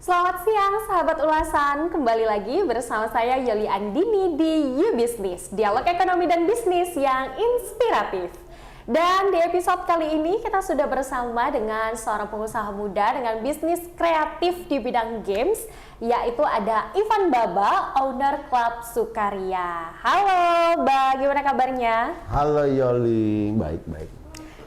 Selamat siang sahabat ulasan, kembali lagi bersama saya Yoli Andini di You Business, dialog ekonomi dan bisnis yang inspiratif. Dan di episode kali ini kita sudah bersama dengan seorang pengusaha muda dengan bisnis kreatif di bidang games, yaitu ada Ivan Baba, owner Klub Sukaria. Halo Mbak, gimana kabarnya? Halo Yoli, baik-baik.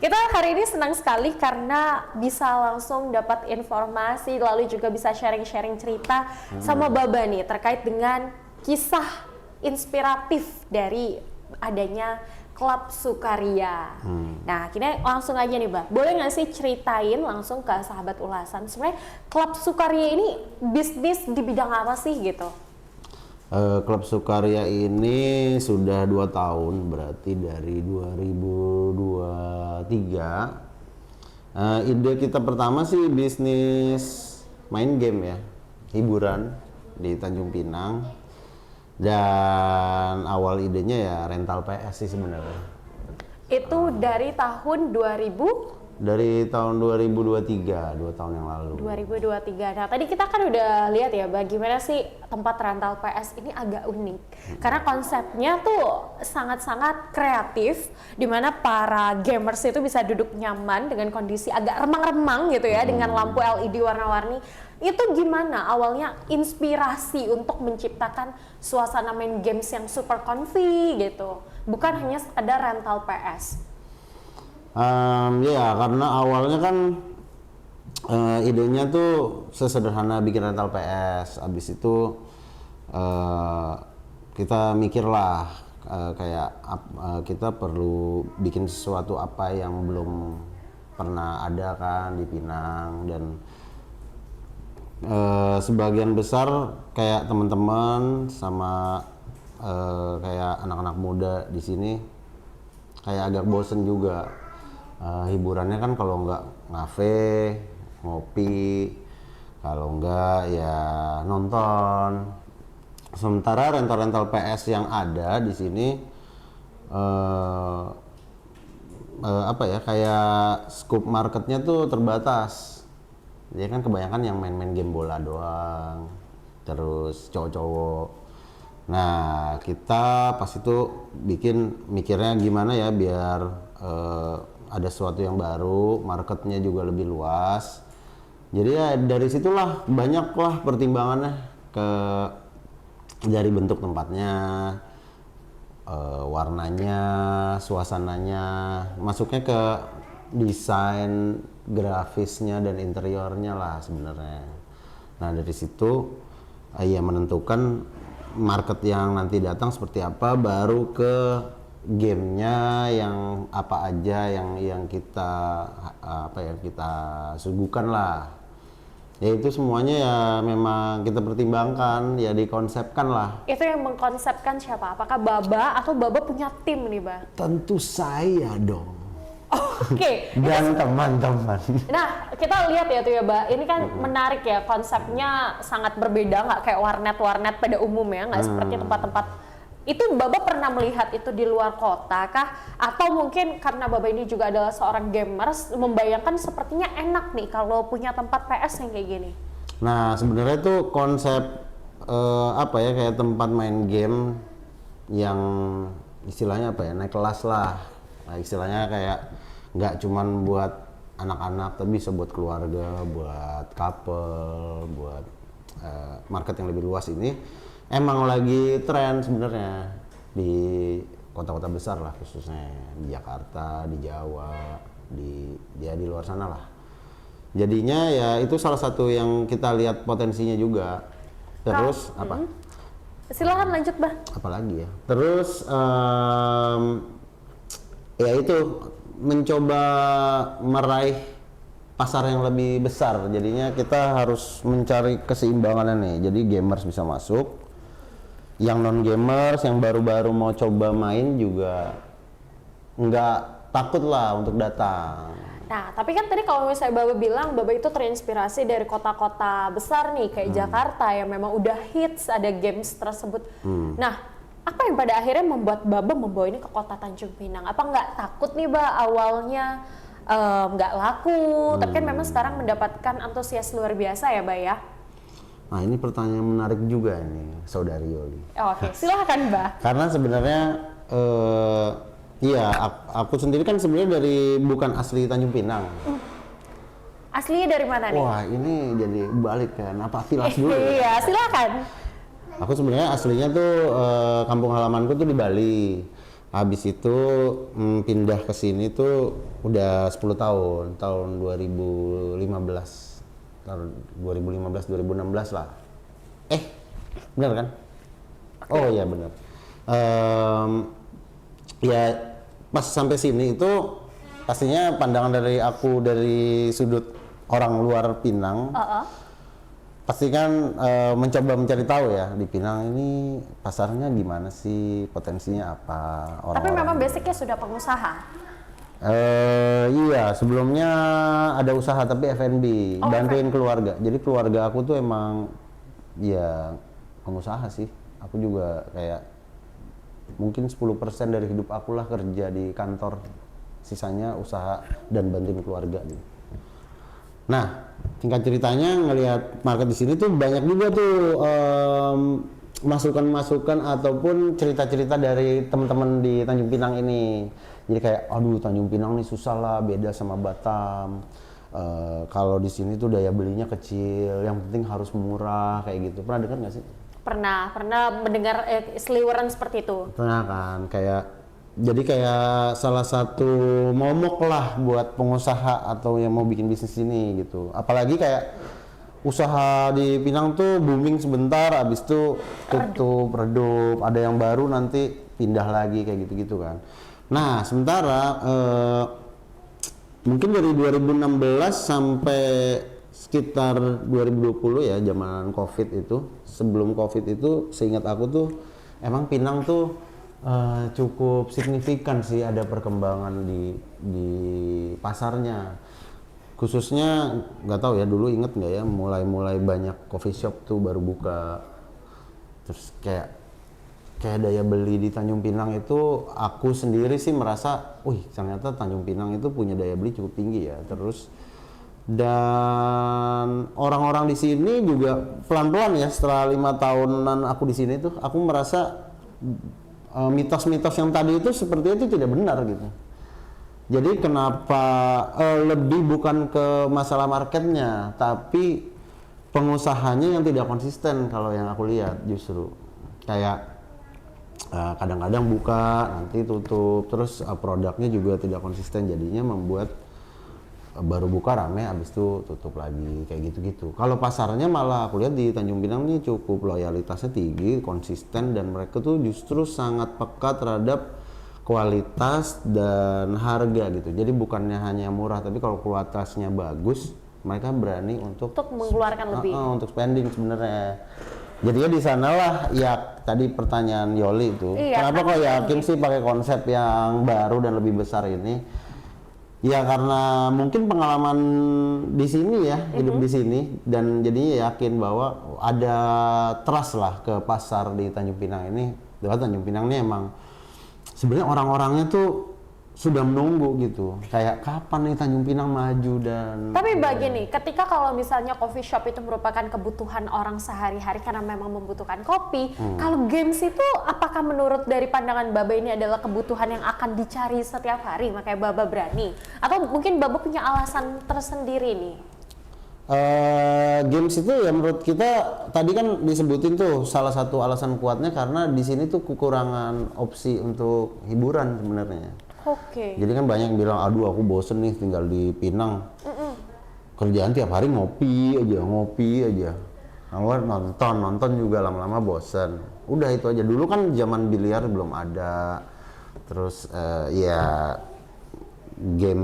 Kita hari ini senang sekali karena bisa langsung dapat informasi, lalu juga bisa sharing-sharing cerita sama Baba nih terkait dengan kisah inspiratif dari adanya Klub Sukaria. Nah, kini langsung aja nih, Mbak. Boleh nggak sih ceritain langsung ke sahabat ulasan, sebenarnya Klub Sukaria ini bisnis di bidang apa sih gitu? Klub Sukaria ini sudah 2 tahun, berarti dari 2023. Ide kita pertama sih bisnis main game ya, hiburan di Tanjung Pinang. Dan awal idenya ya rental PS sih sebenarnya. Itu dari tahun 2000? Dari tahun 2023, 2 tahun yang lalu. 2023. Nah, tadi kita kan udah lihat ya bagaimana sih tempat rental PS ini agak unik. Karena konsepnya tuh sangat-sangat kreatif, di mana para gamers itu bisa duduk nyaman dengan kondisi agak remang-remang gitu ya, dengan lampu LED warna-warni. Itu gimana awalnya inspirasi untuk menciptakan suasana main games yang super comfy gitu, bukan hanya sekedar rental PS? Ya karena awalnya kan idenya tuh sesederhana bikin rental PS. Abis itu kita mikirlah kita perlu bikin sesuatu apa yang belum pernah ada kan di Pinang. Dan sebagian besar kayak teman-teman sama kayak anak-anak muda di sini kayak agak bosen juga. Hiburannya kan kalau nggak ngafe, ngopi, kalau enggak ya nonton. Sementara rental-rental PS yang ada di sini apa ya, kayak scope marketnya tuh terbatas. Dia kan kebanyakan yang main-main game bola doang, terus cowok-cowok. Nah, kita pas itu mikirnya gimana ya biar ada sesuatu yang baru, marketnya juga lebih luas. Jadi ya dari situlah banyaklah pertimbangannya, dari bentuk tempatnya, warnanya, suasananya, masuknya ke desain grafisnya dan interiornya lah sebenarnya. Nah dari situ ya menentukan market yang nanti datang seperti apa, baru ke gamenya yang apa aja yang kita kita suguhkan lah. Ya itu semuanya ya memang kita pertimbangkan, ya dikonsepkan lah. Itu yang mengkonsepkan siapa? Apakah Baba atau Baba punya tim nih, Ba? Tentu saya dong. Oke. Dan teman-teman. Nah, kita lihat ya tuh ya, Ba. Ini kan menarik ya, konsepnya sangat berbeda, nggak kayak warnet-warnet pada umumnya, nggak seperti tempat-tempat. Itu Baba pernah melihat itu di luar kota kah? Atau mungkin karena Baba ini juga adalah seorang gamers, membayangkan sepertinya enak nih kalau punya tempat PS yang kayak gini. Nah, sebenarnya tuh konsep apa ya, kayak tempat main game yang istilahnya apa ya, naik kelas lah. Nah, istilahnya kayak nggak cuman buat anak-anak, tapi bisa buat keluarga, buat couple, buat market yang lebih luas ini emang lagi tren sebenarnya di kota-kota besar lah, khususnya di Jakarta, di Jawa, di luar sana lah. Jadinya ya itu salah satu yang kita lihat potensinya juga. Terus apa? Silakan lanjut, Bah. Apalagi ya. Terus ya itu mencoba meraih pasar yang lebih besar. Jadinya kita harus mencari keseimbangannya nih. Jadi gamers bisa masuk, yang non gamers yang baru-baru mau coba main juga nggak takut lah untuk datang. Nah, tapi kan tadi kalau misalnya Baba bilang Baba itu terinspirasi dari kota-kota besar nih kayak Jakarta yang memang udah hits ada games tersebut. Nah, apa yang pada akhirnya membuat Baba membawa ini ke kota Tanjung Pinang? Apa nggak takut nih, Ba, awalnya nggak laku, tapi kan memang sekarang mendapatkan antusias luar biasa ya, Ba ya? Nah, ini pertanyaan menarik juga nih, Saudari Yoli. Oke, silahkan, Ba. Karena sebenarnya iya, aku sendiri kan sebenarnya bukan asli Tanjung Pinang. Aslinya dari mana nih? Wah, ini jadi balik kan, apa kilas dulu? Iya, silakan. Aku sebenarnya aslinya tuh kampung halamanku tuh di Bali. Habis itu pindah ke sini tuh udah 10 tahun 2015. Tahun 2015 lah. Benar kan? Oh iya benar. Ya pas sampai sini itu pastinya pandangan dari aku dari sudut orang luar Pinang. Pasti kan mencoba mencari tahu ya di Pinang ini pasarnya gimana sih, potensinya apa, Tapi memang basicnya sudah pengusaha. Iya, sebelumnya ada usaha tapi F&B, bantuin keluarga. Jadi keluarga aku tuh emang ya pengusaha sih. Aku juga kayak mungkin 10% dari hidup aku lah kerja di kantor. Sisanya usaha dan bantuin keluarga gitu. Nah, tingkat ceritanya ngelihat market di sini tuh banyak juga tuh masukan-masukan ataupun cerita-cerita dari teman-teman di Tanjung Pinang ini. Jadi kayak, aduh Tanjung Pinang nih susah lah, beda sama Batam. Kalau di sini tuh daya belinya kecil, yang penting harus murah kayak gitu. Pernah dengar nggak sih? Pernah mendengar seliweran seperti itu. Pernah kan, jadi kayak salah satu momok lah buat pengusaha atau yang mau bikin bisnis ini gitu. Apalagi kayak usaha di Pinang tuh booming sebentar, abis itu tutup, redup, ada yang baru nanti pindah lagi kayak gitu-gitu kan. Nah, sementara mungkin dari 2016 sampai sekitar 2020 ya, zaman Covid itu, sebelum Covid itu seingat aku tuh emang Pinang tuh cukup signifikan sih ada perkembangan di pasarnya. Khususnya nggak tahu ya, dulu inget nggak ya, mulai banyak coffee shop tuh baru buka. Terus kayak daya beli di Tanjung Pinang itu, aku sendiri sih merasa, wih ternyata Tanjung Pinang itu punya daya beli cukup tinggi ya. Terus dan orang-orang di sini juga pelan-pelan ya, setelah 5 tahunan aku di sini tuh, aku merasa mitos-mitos yang tadi itu seperti itu tidak benar gitu. Jadi kenapa lebih bukan ke masalah marketnya, tapi pengusahanya yang tidak konsisten kalau yang aku lihat justru. Kayak kadang-kadang buka, nanti tutup, terus produknya juga tidak konsisten, jadinya membuat baru buka rame, abis itu tutup lagi, kayak gitu-gitu. Kalau pasarnya malah aku lihat di Tanjung Pinang ini cukup loyalitasnya tinggi, konsisten, dan mereka tuh justru sangat peka terhadap kualitas dan harga gitu. Jadi bukannya hanya murah, tapi kalau kualitasnya bagus, mereka berani untuk mengeluarkan lebih. Untuk spending sebenarnya. Jadinya di sanalah ya tadi pertanyaan Yoli itu, kenapa kok yakin sih pakai konsep yang baru dan lebih besar ini? Ya karena mungkin pengalaman di sini ya, hidup di sini, dan jadinya yakin bahwa ada trust lah ke pasar di Tanjung Pinang ini. Bahwa Tanjung Pinang ini emang sebenarnya orang-orangnya tuh sudah menunggu gitu, kayak kapan nih Tanjung Pinang maju. Dan tapi begini, ketika kalau misalnya coffee shop itu merupakan kebutuhan orang sehari-hari karena memang membutuhkan kopi, kalau games itu apakah menurut dari pandangan Baba ini adalah kebutuhan yang akan dicari setiap hari, makanya Baba berani, atau mungkin Baba punya alasan tersendiri nih? Games itu ya menurut kita tadi kan disebutin tuh salah satu alasan kuatnya karena di sini tuh kekurangan opsi untuk hiburan sebenarnya. Oke. Jadi kan banyak yang bilang, aduh aku bosen nih tinggal di Pinang. Kerjaan tiap hari ngopi aja. Kalau nonton juga lama-lama bosen. Udah itu aja. Dulu kan zaman biliar belum ada. Terus ya game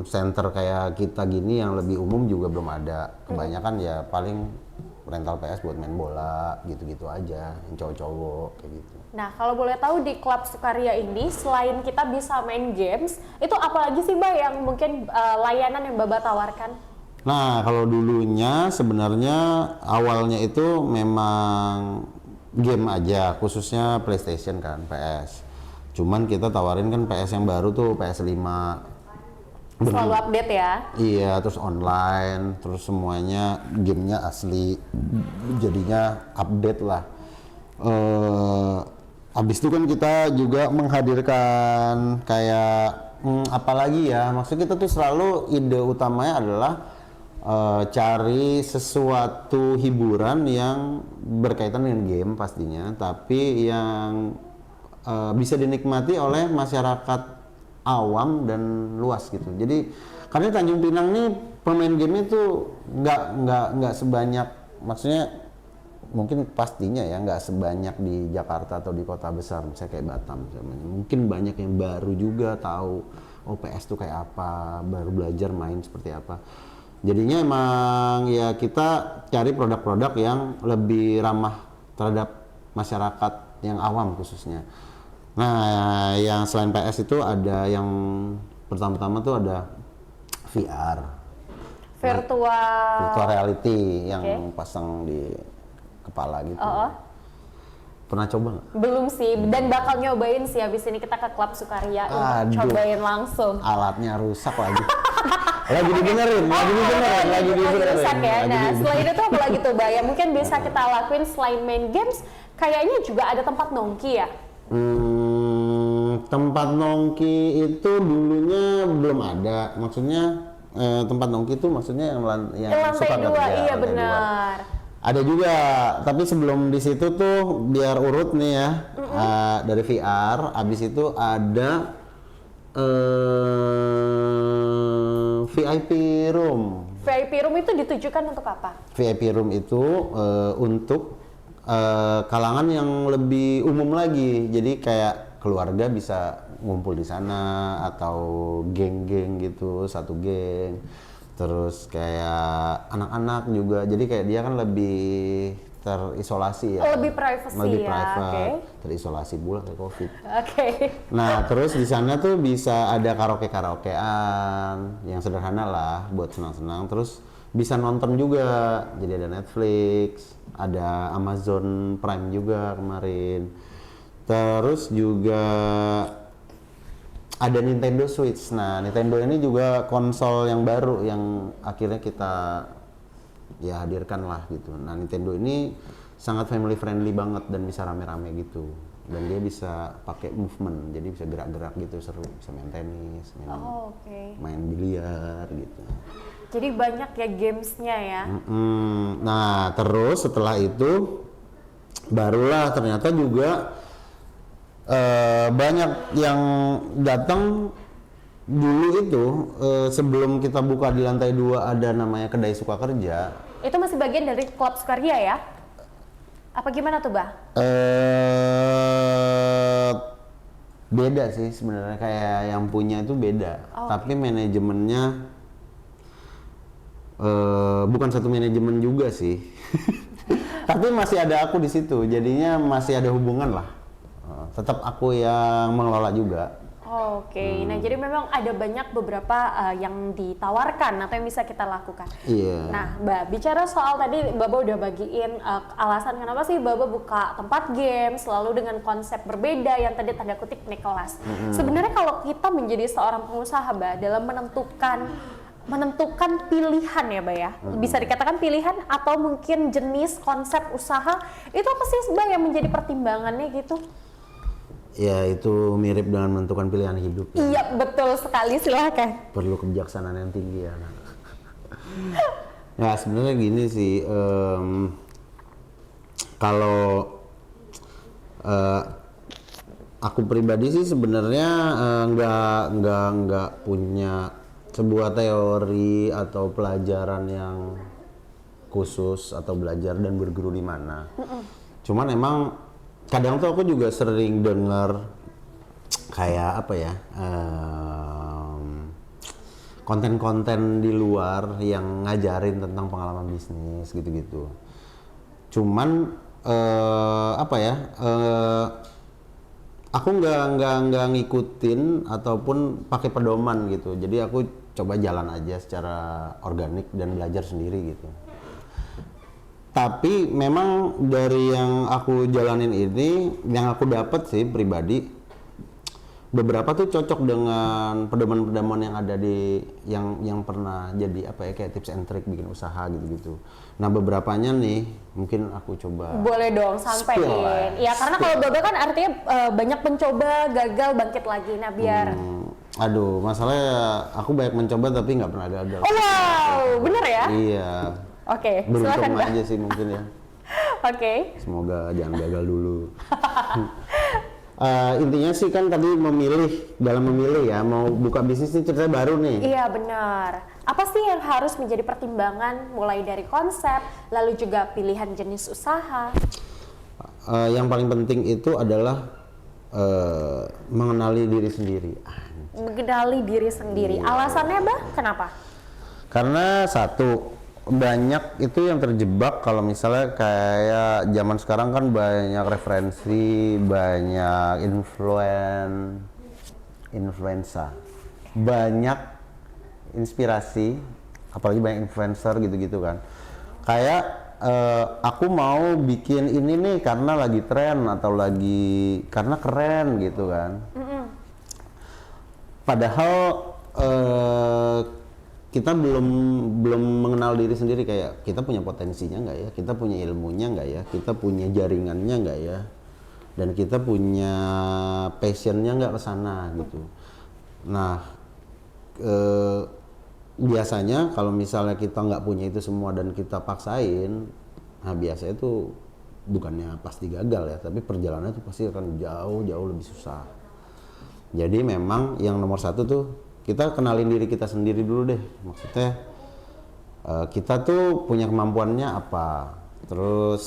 center kayak kita gini yang lebih umum juga belum ada. Kebanyakan ya paling rental PS buat main bola gitu-gitu aja, yang cowok-cowok kayak gitu. Nah, kalau boleh tahu di Klub Sukaria ini selain kita bisa main games, itu apalagi sih Mbak yang mungkin layanan yang Baba tawarkan? Nah, kalau dulunya sebenarnya awalnya itu memang game aja, khususnya PlayStation kan, PS. Cuman kita tawarin kan PS yang baru tuh, PS5. Selalu update ya? Iya, terus online, terus semuanya gamenya asli, jadinya update lah. Habis itu kan kita juga menghadirkan kayak apalagi ya, maksud kita tuh selalu ide utamanya adalah cari sesuatu hiburan yang berkaitan dengan game pastinya, tapi yang bisa dinikmati oleh masyarakat awam dan luas gitu. Jadi karena Tanjung Pinang nih pemain game itu nggak sebanyak, maksudnya mungkin pastinya ya nggak sebanyak di Jakarta atau di kota besar misalnya kayak Batam misalnya. Mungkin banyak yang baru juga tahu PS tuh kayak apa, baru belajar main seperti apa. Jadinya emang ya kita cari produk-produk yang lebih ramah terhadap masyarakat yang awam khususnya. Nah, yang selain PS itu ada yang pertama-tama tuh ada VR. Virtual reality yang pasang di kepala gitu. Pernah coba nggak? Belum sih, dan bakal nyobain sih abis ini kita ke Klub Sukaria untuk cobain langsung. Alatnya rusak lagi. lagi dibenerin. Rusak ya. Nah, selain itu apa lagi tuh, Mbak? Yang mungkin bisa kita lakuin selain main games, kayaknya juga ada tempat nongki ya? Tempat nongki itu dulunya belum ada. Maksudnya tempat nongki itu maksudnya yang lantai suka 2, iya benar. Ada juga, tapi sebelum di situ tuh biar urut nih ya, dari VR, abis itu ada VIP room. VIP room itu ditujukan untuk apa? VIP room itu untuk kalangan yang lebih umum lagi, jadi kayak keluarga bisa ngumpul di sana atau geng-geng gitu, satu geng. Terus kayak anak-anak juga, jadi kayak dia kan lebih terisolasi ya. Lebih privacy lebih ya, private, terisolasi pula kayak COVID. Oke. Nah terus di sana tuh bisa ada karaokean yang yang sederhana lah buat senang-senang. Terus bisa nonton juga, jadi ada Netflix, ada Amazon Prime juga kemarin. Terus juga ada Nintendo Switch. Nah, Nintendo ini juga konsol yang baru yang akhirnya kita ya hadirkan lah gitu. Nah, Nintendo ini sangat family friendly banget dan bisa rame-rame gitu. Dan dia bisa pakai movement, jadi bisa gerak-gerak gitu, seru. Bisa main tenis, main biliar gitu. Jadi banyak ya gamesnya ya. Nah, terus setelah itu barulah ternyata juga banyak yang datang dulu itu sebelum kita buka di lantai 2 ada namanya kedai suka kerja. Itu masih bagian dari klub Sukaria ya? Apa gimana tuh, Bah? Beda sih sebenarnya, kayak yang punya itu beda. Tapi manajemennya bukan satu manajemen juga sih. Tapi masih ada aku di situ, jadinya masih ada hubungan lah. Tetap aku yang mengelola juga. Nah jadi memang ada banyak beberapa yang ditawarkan atau yang bisa kita lakukan. Iya. Nah, Mbak, bicara soal tadi Baba udah bagiin alasan kenapa sih Baba buka tempat game selalu dengan konsep berbeda yang tadi tanda kutip naik kelas. Sebenarnya kalau kita menjadi seorang pengusaha, Mbak, dalam menentukan pilihan ya, Mbak ya. Bisa dikatakan pilihan atau mungkin jenis konsep usaha itu apa sih, Mbak, yang menjadi pertimbangannya gitu? Ya itu mirip dengan menentukan pilihan hidup. Ya. Iya betul sekali, silakan. Perlu kebijaksanaan yang tinggi ya. Ya sebenarnya gini sih, kalau aku pribadi sih sebenarnya nggak punya sebuah teori atau pelajaran yang khusus atau belajar dan berguru di mana. Cuman emang kadang tuh aku juga sering dengar kayak apa ya, konten-konten di luar yang ngajarin tentang pengalaman bisnis gitu-gitu. Cuman apa ya, aku nggak ngikutin ataupun pakai pedoman gitu. Jadi aku coba jalan aja secara organik dan belajar sendiri gitu. Tapi memang dari yang aku jalanin ini, yang aku dapat sih pribadi, beberapa tuh cocok dengan pedoman-pedoman yang ada di yang pernah jadi apa ya, kayak tips and trick bikin usaha gitu-gitu. Nah beberapanya nih mungkin aku coba. Boleh dong sampein. Ya karena kalau Baba kan artinya banyak mencoba, gagal, bangkit lagi. Nah biar. Aduh, masalahnya aku banyak mencoba tapi nggak pernah gagal. Oh wow, bener ya? Iya. Oke, beruntung silakan, aja sih mungkin ya. Oke. Semoga jangan gagal dulu. Intinya sih kan tadi dalam memilih ya, mau buka bisnis ini ceritanya baru nih. Iya benar. Apa sih yang harus menjadi pertimbangan mulai dari konsep, lalu juga pilihan jenis usaha? Yang paling penting itu adalah mengenali diri sendiri. Mengenali diri sendiri. Alasannya, Bah? Kenapa? Karena satu, banyak itu yang terjebak kalau misalnya kayak zaman sekarang kan banyak referensi, banyak influencer, banyak inspirasi, apalagi banyak influencer gitu-gitu kan. Kayak aku mau bikin ini nih karena lagi tren atau karena keren gitu kan. Padahal kita belum mengenal diri sendiri, kayak kita punya potensinya nggak ya, kita punya ilmunya nggak ya, kita punya jaringannya nggak ya, dan kita punya passionnya nggak ke sana gitu. Nah biasanya kalau misalnya kita nggak punya itu semua dan kita paksain, nah biasanya itu bukannya pasti gagal ya, tapi perjalanannya itu pasti akan jauh lebih susah. Jadi memang yang nomor satu tuh kita kenalin diri kita sendiri dulu deh, maksudnya kita tuh punya kemampuannya apa, terus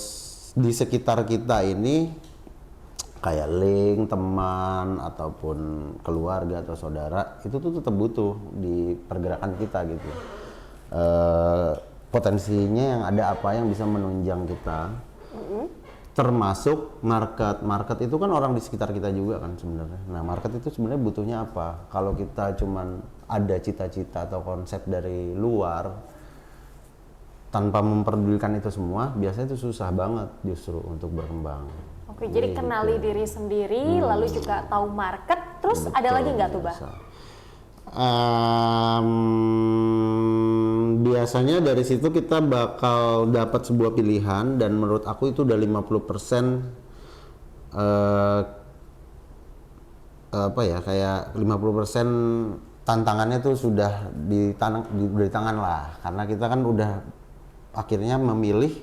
di sekitar kita ini kayak link teman ataupun keluarga atau saudara itu tuh tetap butuh di pergerakan kita gitu. Potensinya yang ada apa yang bisa menunjang kita, termasuk market itu kan orang di sekitar kita juga kan sebenarnya. Nah market itu sebenarnya butuhnya apa? Kalau kita cuman ada cita-cita atau konsep dari luar tanpa memperdulikan itu semua, biasanya itu susah banget justru untuk berkembang. Oke, jadi kenali diri sendiri, lalu juga tahu market, terus Betul, ada lagi nggak tuh, Bah? Biasanya dari situ kita bakal dapat sebuah pilihan dan menurut aku itu udah 50% apa ya, kayak 50% tantangannya tuh sudah di tangan lah, karena kita kan udah akhirnya memilih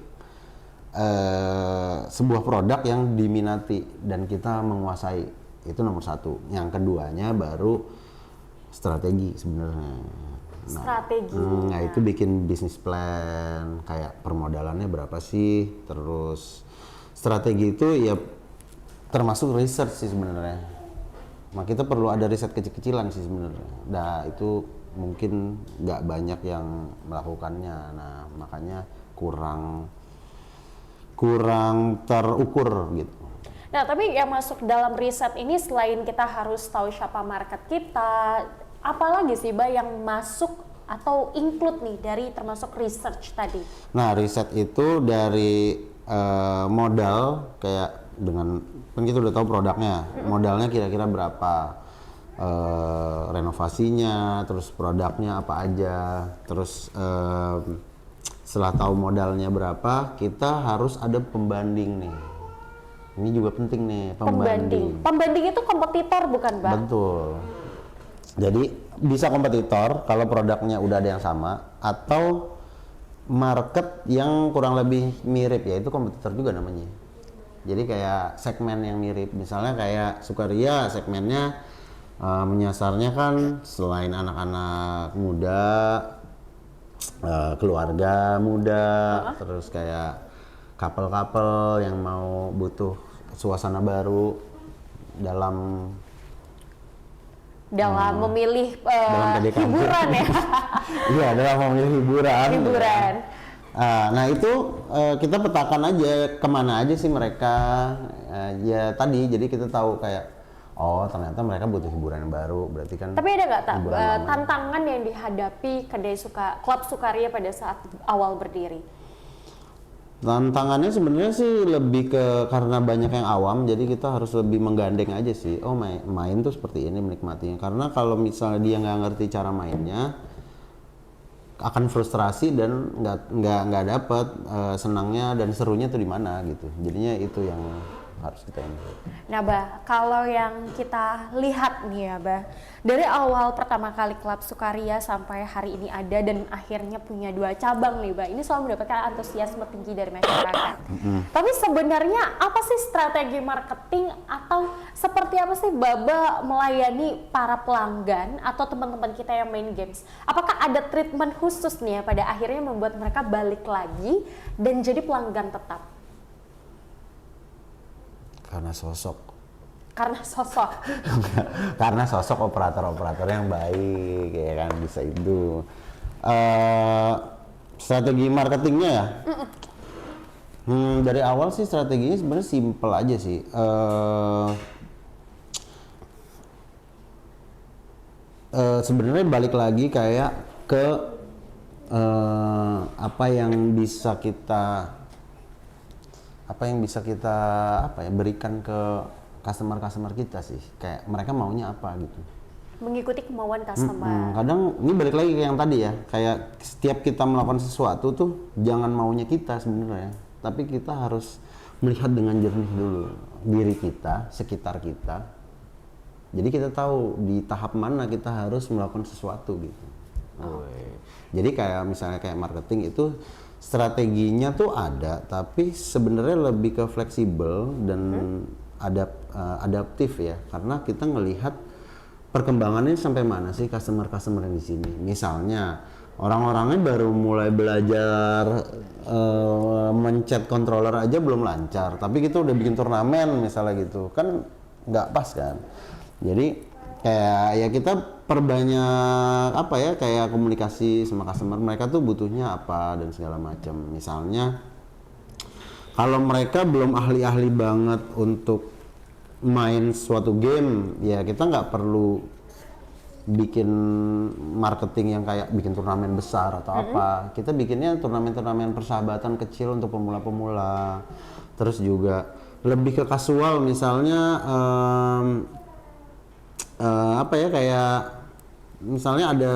sebuah produk yang diminati dan kita menguasai, itu nomor satu. Yang keduanya baru strategi sebenarnya. Strategi. Nah itu bikin bisnis plan, kayak permodalannya berapa sih, terus strategi itu ya termasuk research sih sebenarnya. Nah kita perlu ada riset kecil-kecilan sih sebenarnya. Nah itu mungkin nggak banyak yang melakukannya. Nah makanya kurang terukur gitu. Nah, tapi yang masuk dalam riset ini selain kita harus tahu siapa market kita, apalagi sih, Bah, yang masuk atau include nih dari termasuk research tadi? Nah, riset itu dari modal, kayak dengan kan kita udah tahu produknya, modalnya kira-kira berapa, renovasinya, terus produknya apa aja, terus setelah tahu modalnya berapa, kita harus ada pembanding nih. Ini juga penting nih, pembanding. Pembanding itu kompetitor bukan, Bah? Betul. Jadi bisa kompetitor kalau produknya udah ada yang sama, atau market yang kurang lebih mirip, ya itu kompetitor juga namanya. Jadi kayak segmen yang mirip, misalnya kayak Sukaria segmennya menyasarnya kan selain anak-anak muda, keluarga muda, terus kayak couple-couple yang mau butuh suasana baru dalam memilih dalam PDKT. hiburan ya. Iya, dalam memilih hiburan. Hiburan. Nah itu kita petakan aja kemana aja sih mereka. Ya tadi, jadi kita tahu kayak oh ternyata mereka butuh hiburan yang baru, berarti kan. Tapi ada nggak hiburan lama. tantangan yang dihadapi klub Sukaria pada saat awal berdiri? Tantangannya sebenarnya sih lebih ke karena banyak yang awam, jadi kita harus lebih menggandeng aja sih. Oh main tuh seperti ini, menikmatinya. Karena kalau misalnya dia nggak ngerti cara mainnya, akan frustrasi dan nggak dapet senangnya dan serunya tuh di mana gitu. Jadinya itu yang harus kita ini. Nah, Bah, kalau yang kita lihat nih ya, Bah, dari awal pertama kali klub Sukaria sampai hari ini ada dan akhirnya punya 2 cabang nih, Bah, ini selalu mendapatkan antusiasme tinggi dari masyarakat. Tapi sebenarnya apa sih strategi marketing atau seperti apa sih Baba melayani para pelanggan atau teman-teman kita yang main games? Apakah ada treatment khusus nih ya pada akhirnya membuat mereka balik lagi dan jadi pelanggan tetap? Karena sosok. Karena sosok operator-operator yang baik, ya kan, bisa itu. Strategi marketingnya ya. Dari awal sih strateginya sebenarnya simple aja sih. Sebenarnya balik lagi kayak ke apa yang bisa kita berikan ke customer kita sih, kayak mereka maunya apa gitu, Mengikuti kemauan customer. kadang ini balik lagi ke yang tadi ya, kayak setiap kita melakukan sesuatu tuh jangan maunya kita sebenarnya, tapi kita harus melihat dengan jernih dulu diri kita, sekitar kita, jadi kita tahu di tahap mana kita harus melakukan sesuatu gitu. Jadi kayak misalnya kayak marketing itu strateginya tuh ada, tapi sebenarnya lebih ke fleksibel dan adaptif ya, karena kita ngelihat perkembangannya sampai mana sih customer yang di sini. Misalnya orang-orangnya baru mulai belajar mencet controller aja belum lancar, tapi kita udah bikin turnamen misalnya gitu, kan nggak pas kan. Jadi kayak ya kita perbanyak kayak komunikasi sama customer, mereka tuh butuhnya apa dan segala macam. Misalnya kalau mereka belum ahli-ahli banget untuk main suatu game, ya kita nggak perlu bikin marketing yang kayak bikin turnamen besar atau apa. Kita bikinnya turnamen-turnamen persahabatan kecil untuk pemula-pemula. Terus juga lebih ke kasual, misalnya apa ya, kayak misalnya ada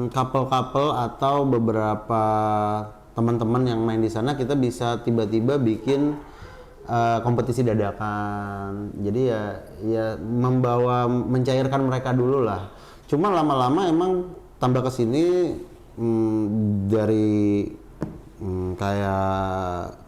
couple-couple atau beberapa teman-teman yang main di sana, kita bisa tiba-tiba bikin kompetisi dadakan. Jadi ya mencairkan mereka dulu lah. Cuma lama-lama emang tambah kesini dari kayak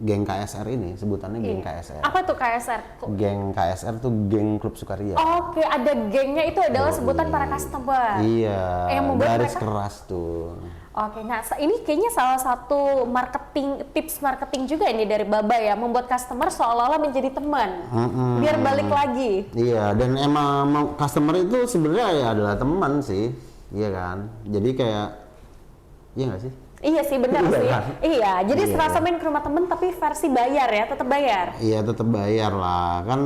geng KSR ini, sebutannya geng KSR. Apa tuh KSR? Geng KSR tuh geng klub sukaria. Oke, ada gengnya itu adalah sebutan para customer. Iya, Yang membuat garis mereka keras tuh. Oke, nah ini kayaknya salah satu tips marketing juga ini dari Baba ya, membuat customer seolah-olah menjadi teman, biar balik lagi. Iya, dan emang customer itu sebenarnya ya adalah teman sih, iya kan. Jadi kayak, iya nggak sih? Iya sih, benar Iya sih. kan? Iya, jadi Iya. serasa main ke rumah temen tapi versi bayar ya, tetap bayar. Iya, tetap bayar lah. Kan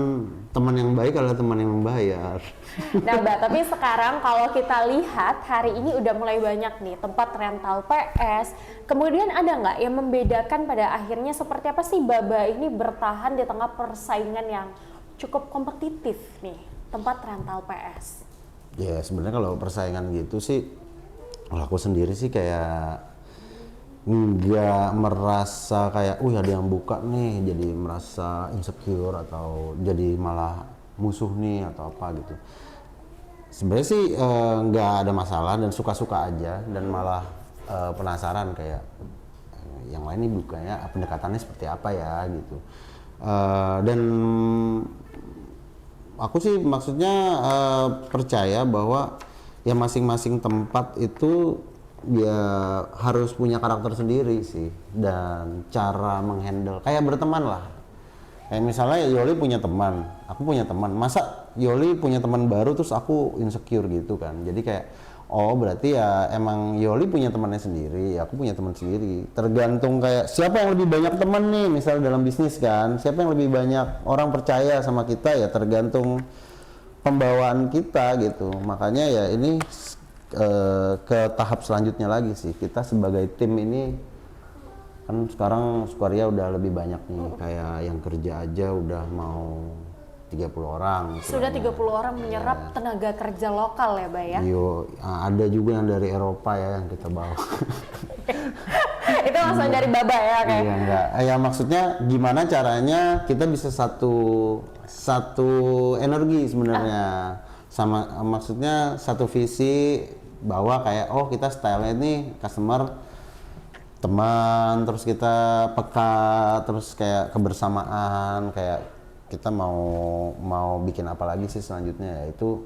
teman yang baik adalah teman yang membayar. Nah, Mbak, tapi sekarang kalau kita lihat hari ini udah mulai banyak nih tempat rental PS. Kemudian ada nggak yang membedakan pada akhirnya seperti apa sih Baba ini bertahan di tengah persaingan yang cukup kompetitif nih tempat rental PS? Ya sebenarnya kalau persaingan gitu sih, kalau aku sendiri sih kayak nggak merasa kayak, ada yang buka nih, jadi merasa insecure atau jadi malah musuh nih atau apa gitu. Sebenarnya sih nggak ada masalah dan suka-suka aja, dan malah penasaran kayak yang lain nih bukanya pendekatannya seperti apa ya gitu. Dan aku sih maksudnya percaya bahwa ya masing-masing tempat itu ya harus punya karakter sendiri sih, dan cara menghandle kayak berteman lah. Kayak misalnya Yoli punya teman, aku punya teman, masa Yoli punya teman baru terus aku insecure gitu kan. Jadi kayak berarti ya emang Yoli punya temannya sendiri, aku punya teman sendiri. Tergantung kayak siapa yang lebih banyak teman nih, misal dalam bisnis kan, siapa yang lebih banyak orang percaya sama kita, ya tergantung pembawaan kita gitu. Makanya ya ini ke tahap selanjutnya lagi sih, kita sebagai tim ini kan sekarang Sukaria udah lebih banyak nih, kayak yang kerja aja udah mau 30 orang. Sudah 30 orang menyerap tenaga kerja lokal ya, Mbak ya? Ada juga yang dari Eropa ya yang kita bawa. Itu langsung dari Baba ya kayak? Iya enggak, ya maksudnya gimana caranya kita bisa satu energi sebenarnya, sama maksudnya satu visi, bahwa kayak kita style ini customer teman, terus kita peka, terus kayak kebersamaan, kayak kita mau bikin apa lagi sih selanjutnya, ya itu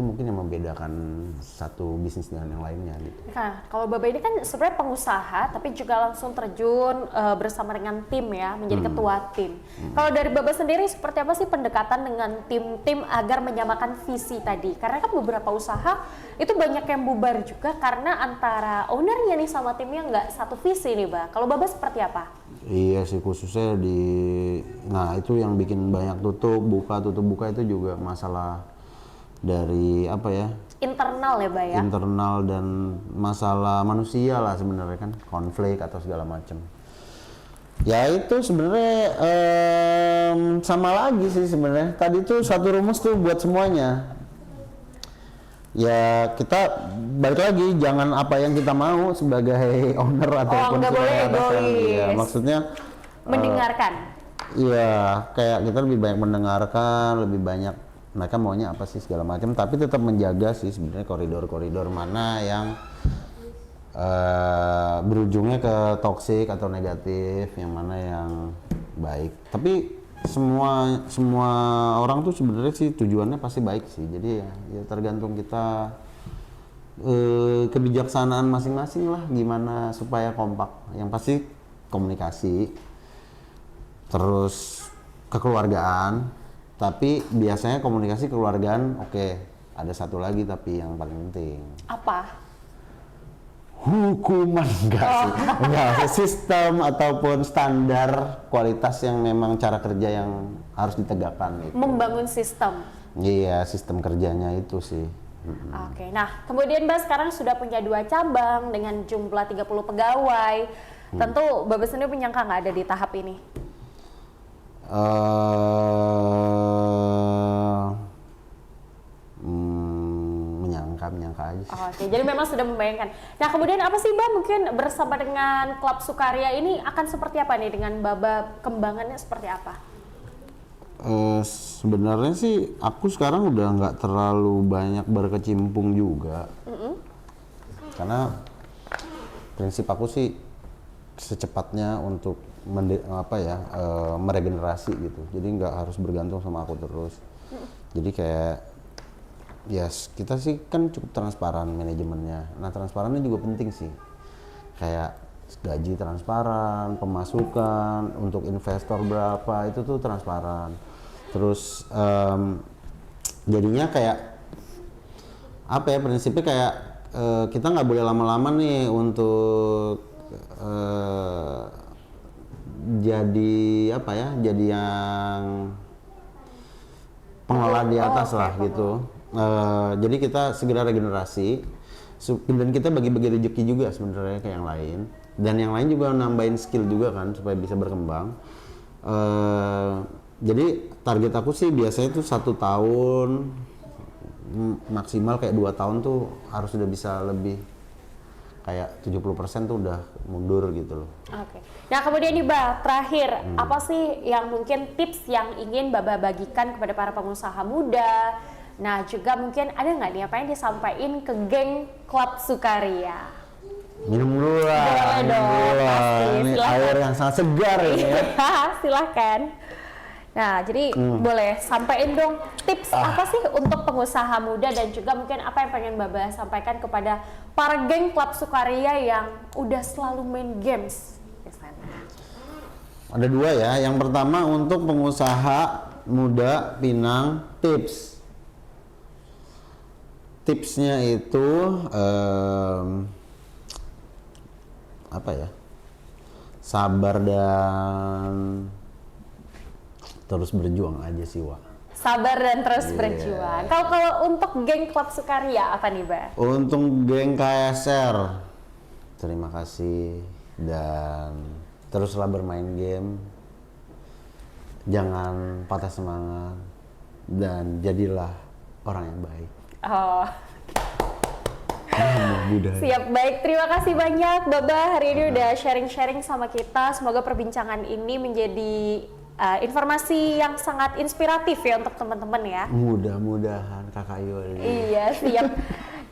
mungkin yang membedakan satu bisnis dengan yang lainnya gitu. Nah, kalau Baba ini kan sebenarnya pengusaha, tapi juga langsung terjun bersama dengan tim ya, menjadi ketua tim. Kalau dari Baba sendiri, seperti apa sih pendekatan dengan tim-tim agar menyamakan visi tadi? Karena kan beberapa usaha itu banyak yang bubar juga karena antara ownernya nih sama timnya nggak satu visi nih, Mbak. Kalau Baba seperti apa? Iya sih, khususnya nah itu yang bikin banyak tutup buka itu juga masalah dari apa ya, internal ya, Mbak ya? internal dan masalah manusia lah sebenarnya kan, konflik atau segala macam. Ya itu sebenarnya sama lagi sih sebenarnya. Tadi tuh satu rumus tuh buat semuanya. Ya kita balik lagi, jangan apa yang kita mau sebagai owner ataupun nggak boleh atasan. egois. Ya, maksudnya Mendengarkan. iya, kayak kita lebih banyak mendengarkan, lebih banyak mereka maunya apa sih segala macam, tapi tetap menjaga sih sebenarnya koridor-koridor mana yang berujungnya ke toksik atau negatif, yang mana yang baik. Tapi semua orang tuh sebenarnya sih tujuannya pasti baik sih. Jadi ya tergantung kita kebijaksanaan masing-masing lah, gimana supaya kompak. Yang pasti komunikasi, terus kekeluargaan. Tapi biasanya komunikasi kekeluargaan oke. Ada satu lagi tapi yang paling penting. Apa? hukuman enggak sih, enggak sistem ataupun standar kualitas yang memang cara kerja yang harus ditegakkan gitu. Membangun sistem. Iya, sistem kerjanya itu sih. Oke, nah kemudian Mbak sekarang sudah punya 2 cabang dengan jumlah 30 pegawai. Tentu Mbak sendiri menyangka nggak ada di tahap ini? Menyangka aja sih. Oke, jadi memang sudah membayangkan. Nah kemudian apa sih Mbak mungkin bersama dengan Klub Sukaria ini akan seperti apa nih dengan Mbak kembangannya seperti apa? Sebenarnya sih aku sekarang udah nggak terlalu banyak berkecimpung juga, karena prinsip aku sih secepatnya untuk meregenerasi gitu. Jadi nggak harus bergantung sama aku terus. Jadi kayak kita sih kan cukup transparan manajemennya. Nah transparannya juga penting sih. Kayak gaji transparan, pemasukan untuk investor berapa itu tuh transparan. Terus jadinya kayak apa ya, prinsipnya kayak kita nggak boleh lama-lama nih untuk jadi apa ya, jadi yang pengelola di atas lah gitu. Jadi kita segera regenerasi dan kita bagi-bagi rezeki juga sebenarnya ke yang lain, dan yang lain juga nambahin skill juga kan supaya bisa berkembang. Jadi target aku sih biasanya tuh 1 tahun, maksimal kayak 2 tahun tuh harus sudah bisa lebih kayak 70% tuh udah mundur gitu loh. Oke. Nah kemudian nih Mbak, terakhir apa sih yang mungkin tips yang ingin Mbak bagikan kepada para pengusaha muda? Nah juga mungkin ada nggak nih apa yang disampaikan ke geng Klub Sukaria? Minum dulu lah, Boleh dong, pasti, ini silakan. air yang sangat segar ini ya. Silahkan. Nah, jadi boleh sampaikan dong tips apa sih untuk pengusaha muda dan juga mungkin apa yang pengen Mbak sampaikan kepada para geng Klub Sukaria yang udah selalu main games di sana. Ada 2 ya. Yang pertama untuk pengusaha muda Pinang, tipsnya itu apa ya? Sabar dan terus berjuang aja sih, Wak. Sabar dan terus berjuang. Kalau untuk geng Klub Sukaria apa nih, Mbak? Untuk geng KSR, terima kasih dan teruslah bermain game. Jangan patah semangat dan jadilah orang yang baik. Oh. Siap, baik. Terima kasih banyak Baba hari ini udah sharing-sharing sama kita. Semoga perbincangan ini menjadi informasi yang sangat inspiratif ya untuk teman-teman ya. Mudah-mudahan Kakak Yuli. Iya, siap.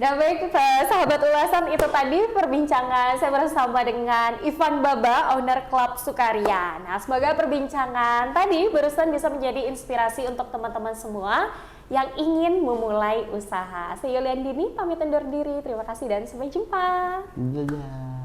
Nah baik sahabat ulasan, itu tadi perbincangan saya bersama dengan Ivan Baba, owner Klub Sukaria. Nah semoga perbincangan tadi barusan bisa menjadi inspirasi untuk teman-teman semua yang ingin memulai usaha. Saya Yuliandini pamit undur diri, terima kasih dan sampai jumpa. Dadah.